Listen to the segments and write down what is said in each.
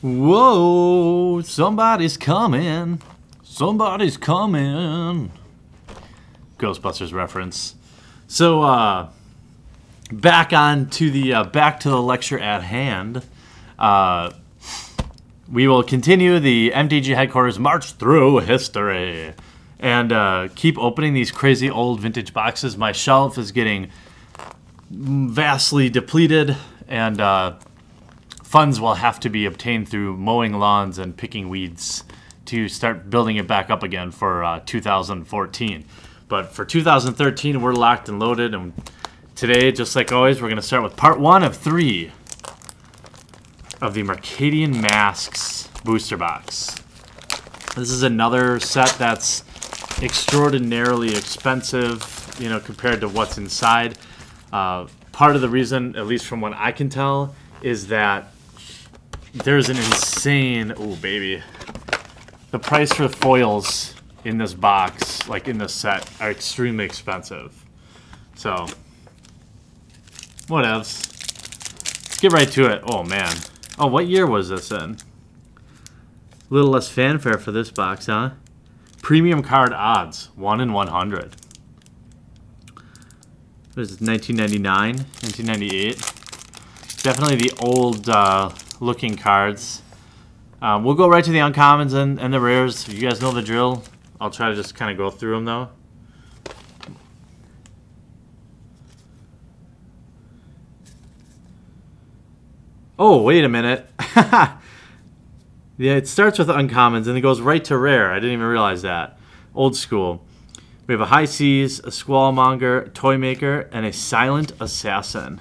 Whoa, somebody's coming. Somebody's coming. Ghostbusters reference. So, back to the lecture at hand. We will continue the MTG headquarters march through history and keep opening these crazy old vintage boxes. My shelf is getting vastly depleted, and funds will have to be obtained through mowing lawns and picking weeds to start building it back up again for 2014. But for 2013, we're locked and loaded, and today, just like always, we're going to start with part 1 of 3 of the Mercadian Masques booster box. This is another set that's extraordinarily expensive, you know, compared to what's inside. Part of the reason, at least from what I can tell, is that there's an insane, oh baby, the price for foils in this box, like in this set, are extremely expensive. So, whatevs. Let's get right to it. Oh man. Oh, what year was this in? A little less fanfare for this box, huh? Premium card odds, 1 in 100. What is this, 1999, 1998? Definitely the old looking cards. We'll go right to the uncommons and the rares. You guys know the drill. I'll try to just kind of go through them though. Oh, wait a minute. Yeah, it starts with uncommons and it goes right to rare. I didn't even realize that. Old school. We have a High Seas, a Squallmonger, Toymaker, and a Silent Assassin.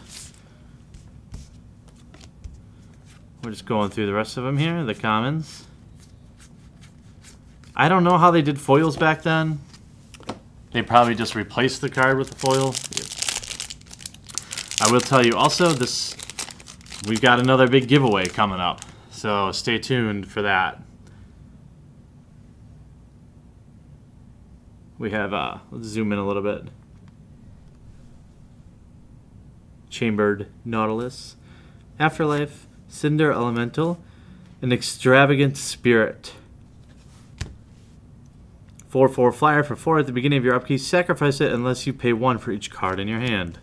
We're just going through the rest of them here, the commons. I don't know how they did foils back then. They probably just replaced the card with the foil. I will tell you also, we've got another big giveaway coming up, so stay tuned for that. We have, let's zoom in a little bit. Chambered Nautilus, Afterlife, Cinder Elemental, an Extravagant Spirit. 4/4 flyer for 4 at the beginning of your upkeep. Sacrifice it unless you pay 1 for each card in your hand.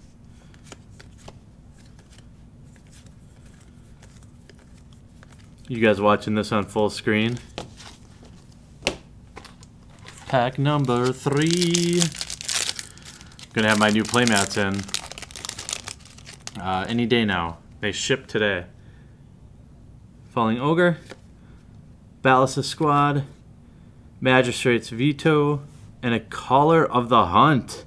You guys watching this on full screen? Pack number 3. Gonna have my new playmats in any day now. They ship today. Falling Ogre, Ballista Squad, Magistrate's Veto, and a Caller of the Hunt.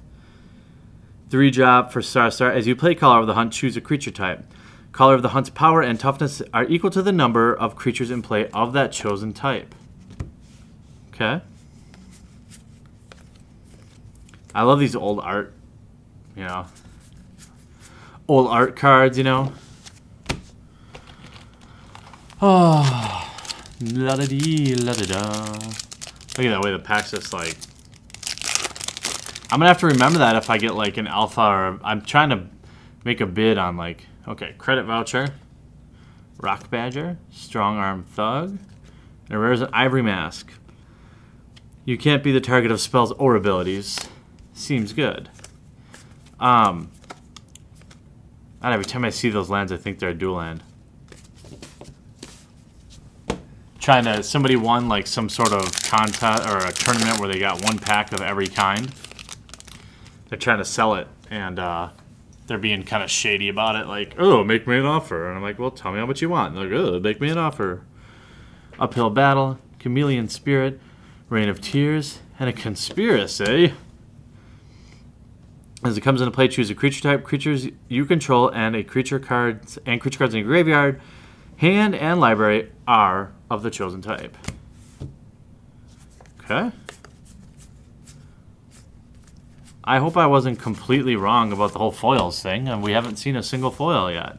3-drop for Star. As you play Caller of the Hunt, choose a creature type. Caller of the Hunt's power and toughness are equal to the number of creatures in play of that chosen type. Okay. I love these old art, you know. Old art cards, you know. Oh, la-da-dee, la-da-da. Look at that way the pack's just like... I'm going to have to remember that if I get like an alpha, or I'm trying to make a bid on like... Okay, Credit Voucher, Rock Badger, Strong Arm Thug, and rares an Ivory Mask. You can't be the target of spells or abilities. Seems good. And every time I see those lands, I think they're a dual land. Somebody won like some sort of contest or a tournament where they got 1 pack of every kind. They're trying to sell it, and they're being kind of shady about it, like, oh, make me an offer. And I'm like, well, tell me how much you want. And they're like, oh, make me an offer. Uphill Battle, Chameleon Spirit, Reign of Tears, and a Conspiracy. As it comes into play, choose a creature type, creatures you control, and creature cards in your graveyard, hand, and library are of the chosen type. Okay. I hope I wasn't completely wrong about the whole foils thing, and we haven't seen a single foil yet.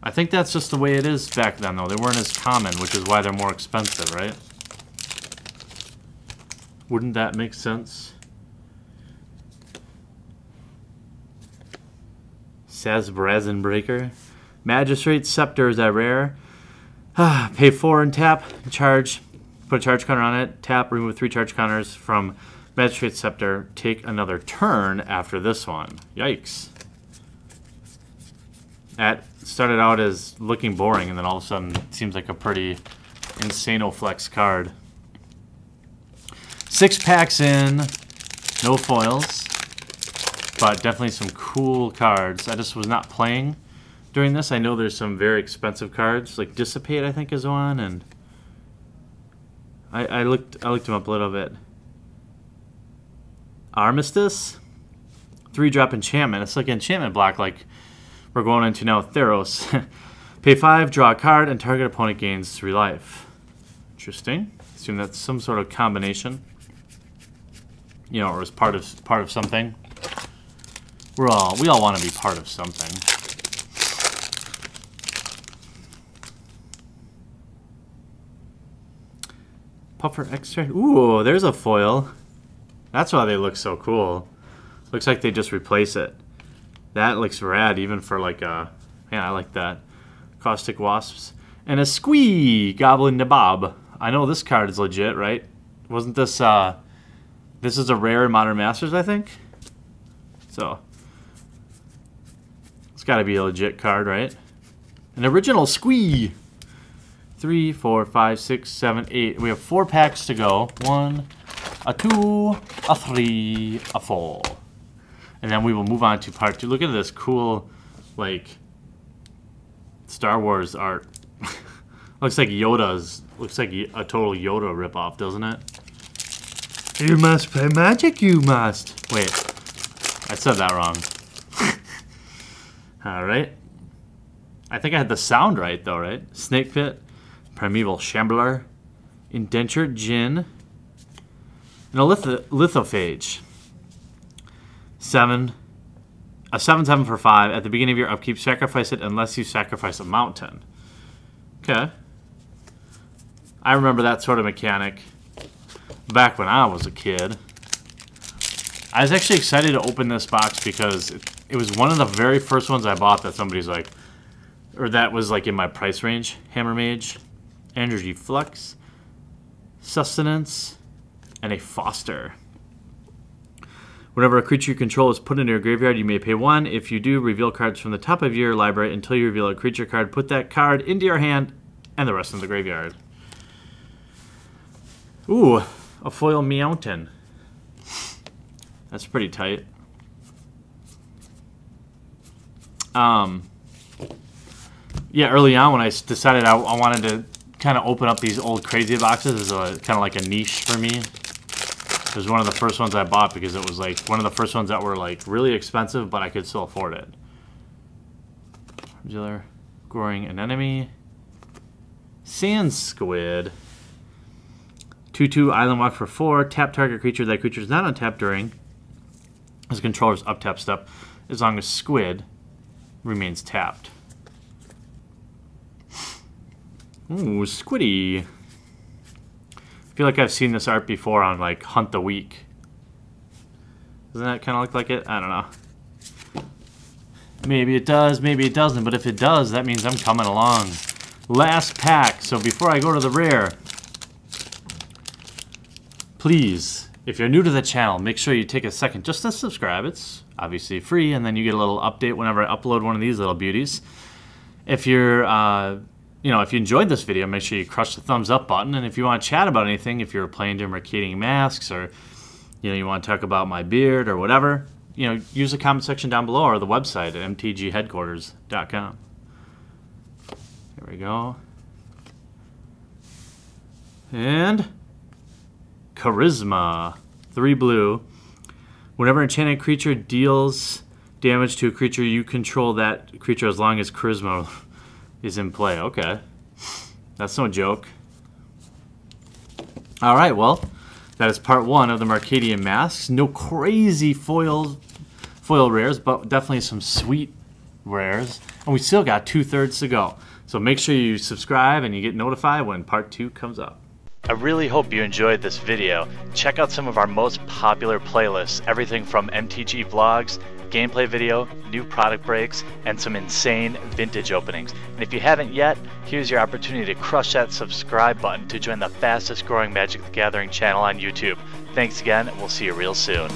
I think that's just the way it is back then, though. They weren't as common, which is why they're more expensive, right? Wouldn't that make sense? Sazbrazen Breaker. Magistrate Scepter is a rare. Pay 4 and tap, charge, put a charge counter on it, tap, remove 3 charge counters from Magistrate's Scepter, take another turn after this one. Yikes. That started out as looking boring, and then all of a sudden it seems like a pretty insano-flex card. 6 packs in, no foils, but definitely some cool cards. I just was not playing during this. I know there's some very expensive cards, like Dissipate I think is one, and I looked them up a little bit. Armistice, 3-drop enchantment. It's like an enchantment block like we're going into now with Theros. Pay 5, draw a card, and target opponent gains 3 life. Interesting. Assume that's some sort of combination. You know, or is part of something. We all want to be part of something. Puffer extract. Ooh, there's a foil. That's why they look so cool. Looks like they just replace it. That looks rad, even for like a... Yeah, I like that. Caustic Wasps. And a Squee! Goblin Nabob. I know this card is legit, right? Wasn't this... This is a rare in Modern Masters, I think? So... It's gotta be a legit card, right? An original Squee! 3, 4, 5, 6, 7, 8. We have 4 packs to go. 1, a 2, a 3, a 4. And then we will move on to part 2. Look at this cool, like, Star Wars art. Looks like Yoda's. Looks like a total Yoda ripoff, doesn't it? You must play magic, you must. Wait, I said that wrong. Alright. I think I had the sound right, though, right? Snake Pit, Primeval Shambler, Indentured Djinn, and a Lithophage. 7. A 7/7 for 5. At the beginning of your upkeep, sacrifice it unless you sacrifice a mountain. Okay. I remember that sort of mechanic back when I was a kid. I was actually excited to open this box because it was one of the very first ones I bought that somebody's like, or that was like in my price range. Hammer Mage, Energy Flux, Sustenance, and a Foster. Whenever a creature you control is put into your graveyard, you may pay 1. If you do, reveal cards from the top of your library until you reveal a creature card. Put that card into your hand and the rest in the graveyard. Ooh, a foil Meowton. That's pretty tight. Yeah, early on when I decided I wanted to kind of open up these old crazy boxes as kind of like a niche for me. It was one of the first ones I bought because it was like one of the first ones that were like really expensive, but I could still afford it. Regular, Goring an Enemy. Sand Squid. 2/2 Island Walk for 4. Tap target creature. That creature is not untapped during his controller's up-tap step, as long as Squid remains tapped. Ooh, Squiddy. I feel like I've seen this art before on like Hunt the Week. Doesn't that kind of look like it? I don't know. Maybe it does, maybe it doesn't, but if it does, that means I'm coming along. Last pack. So before I go to the rare, please, if you're new to the channel, make sure you take a second just to subscribe. It's obviously free, and then you get a little update whenever I upload one of these little beauties. If you're you know, if you enjoyed this video, make sure you crush the thumbs up button. And if you want to chat about anything, if you're playing during Mercadian Masques, or you want to talk about my beard or whatever, use the comment section down below or the website at mtgheadquarters.com. There we go. And Charisma, 3 blue. Whenever an enchanted creature deals damage to a creature, you control that creature as long as Charisma is in play. Okay. That's no joke. Alright, well, that is part 1 of the Mercadian Masques. No crazy foil rares, but definitely some sweet rares. And we still got 2/3 to go. So make sure you subscribe and you get notified when part 2 comes up. I really hope you enjoyed this video. Check out some of our most popular playlists, everything from MTG vlogs, gameplay video, new product breaks, and some insane vintage openings. And if you haven't yet, here's your opportunity to crush that subscribe button to join the fastest growing Magic the Gathering channel on YouTube. Thanks again, and we'll see you real soon.